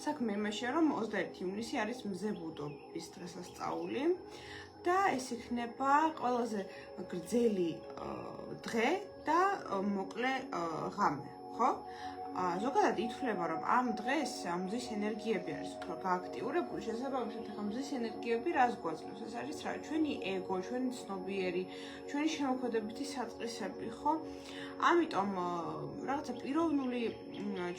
საქმე იმაშია, რომ 21 ივნისი არის მზებუდობის დღესასწაული და ეს იქნება ყველაზე გრძელი დღე და მოკლე ღამე, ხო? ზოგადად ითვლება, რომ ამ დღეს მზის ენერგიები არის უფრო გააქტიურებული, შესაბამისად, ახლა მზის ენერგიები რას გვაძლევს? ეს არის რა, ჩვენი ეგო, ჩვენი ცნობიერი, ჩვენი შემოქმედებითი საწყისები, ხო? ამიტომ რაღაცა პიროვნული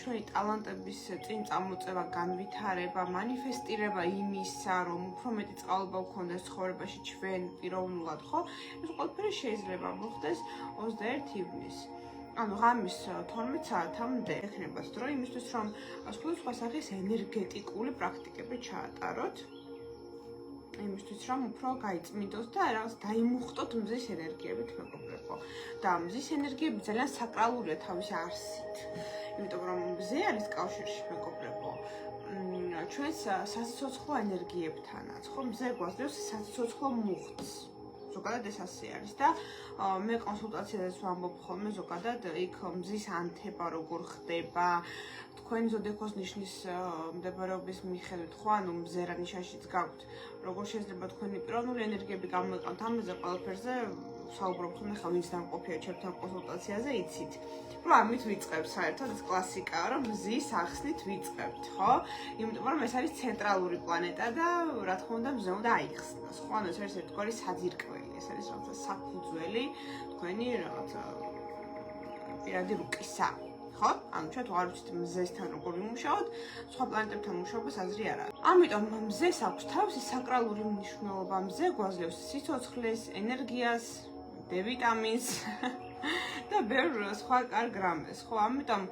ჩვენი ტალანტების წინ წამოწევა, განვითარება, მანიფესტირება იმისა, რომ უფრო მეტი წყალობა გქონდეს ცხოვრებაში ჩვენ პიროვნულად, ხო? ეს ყველაფერი შეიძლება მოხდეს 21 ივნისს. ანუ ღამის 12 საათამდე ექნებათ დრო იმისთვის, რომ სხვადასხვა სახის ენერგეტიკული პრაქტიკები ჩაატაროთ. იმისთვის, რომ უფრო გაიწმინდოთ და რაღაც დაიმუხტოთ მზის ენერგიებით, მეგობრებო. და მზის ენერგიები ძალიან საკრალურია თავისი არსით. იმიტომ რომ მზე არის კავშირში, მეგობრებო. ჩვენს სასიცოცხლო ენერგიებთანაც, ხო, მზე გვაძლევს სასიცოცხლო მუხტს. ზოგადად ეს ასე არის და მე კონსულტაციაზეც ვამბობ ხოლმე ზოგადად იქ მზის ანთება როგორ ხდება თქვენი ზოდიაქოს ნიშნის მდებარეობის მიხედვით ხო ანუ მზე რა ნიშანშიც გაქვთ როგორ შეიძლება თქვენი პიროვნული ენერგიები გამოიყენოთ ამაზე ყველაფერზე საუბრობ ხოლმე ხა ვინც დამყოფია ჩემთან კონსულტაციაზე იცით რომ ამით ვიწყებთ საერთოდ ეს კლასიკაა რომ მზის ახსნით ვიწყებთ ხო იმიტომ რომ ეს არის ცენტრალური პლანეტა და რა თქმა უნდა მზე უნდა აიხსნას ხო ანუ ეს არის ერთგვარი საძირკველი ეს არის რაღაცა საფუძველი თქვენი რაღაცა პირადი რუკისა ხო? ანუ ჩვენ თუ არ ვიცით მზესთან როგორ ვიმუშაოთ, სხვა პლანეტებთან მუშაობას აზრი არ აქვს. ამიტომ მზეს აქვს თავისი საკრალური მნიშვნელობა. მზე გვაძლევს სიცოცხლეს, ენერგიას, D ვიტამინს და ბევრ სხვა კარგ რამეს, ხო? ამიტომ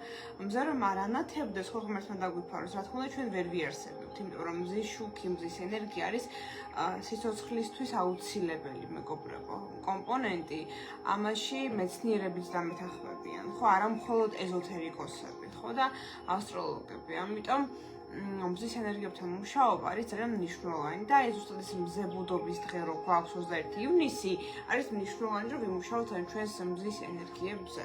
მზე რომ არ ანათებდეს, ხო ღმერთმა დაგვიფაროს, რა თქმა უნდა ჩვენ ვერ ვიარსებებთ, იმიტომ რომ მზის შუქი, მზის ენერგია არის სიცოცხლისთვის აუცილებელი, მეგობრებო, კომპონენტი. ამაში მეცნიერებიც დამეთანხმებიან, ხო, არა მხოლოდ ეზოთერიკოსები, ხო და ასტროლოგები. ამიტომ მზის ენერგიებთან მუშაობა არის ძალიან მნიშვნელოვანი და ეს ზუსტად ეს მზებუდობის დღე რო გვაქვს 21 ივნისი არის მნიშვნელოვანი რომ ვიმუშაოთ ჩვენს მზის ენერგიებზე.